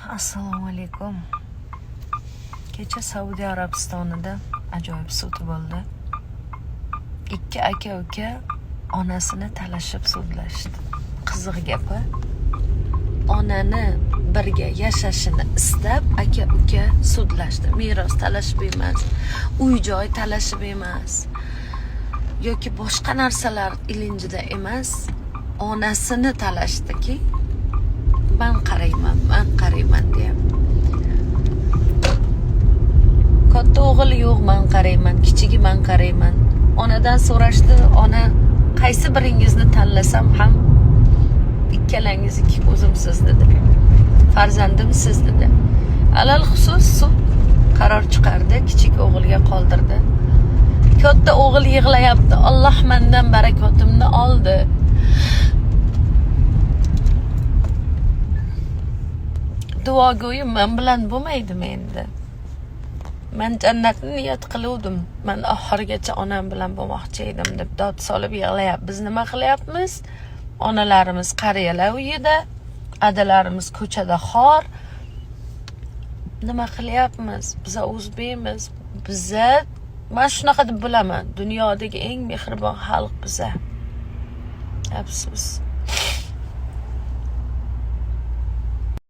Assalomu alaykum. Kecha Saudiya Arabistonida ajoyib sud bo'ldi. Ikki aka-uka onasini talashib sudlashdi. Qiziq gapi, onani birga yashashini istab aka-uka sudlashdi. Meros talashib emas, uy-joy talashib emas, yoki boshqa narsalar ilinjida emas, onasini talashdiki, man qarayman deya. Katta o'g'il yo'q, man qarayman, kichigi man qarayman. Onadan so'rashdi, ona qaysi biringizni tanlasam ham ikkalangiz ikki ko'zim siz dedi. Farzandim siz dedi. Alal xusus sud qaror chiqardi, kichik o'g'ilga qoldirdi. Katta o'g'il yig'layapti, Alloh mendan barakotimni oldi. Duogo'yim men bilan bo'lmaydimi endi? Men jannatni niyat qiluvdim. Men oxirigacha onam bilan bo'lmoqchi edim deb dod solib yig'layapti. Biz nima qilyapmiz? Onalarimiz qariyalar uyida, adalarimiz ko'chada xor. Nima qilyapmiz? Biz o'zbekmiz. Biza men shunaqa deb bilaman. Dunyodagi eng mehribon xalq biza. Afsus.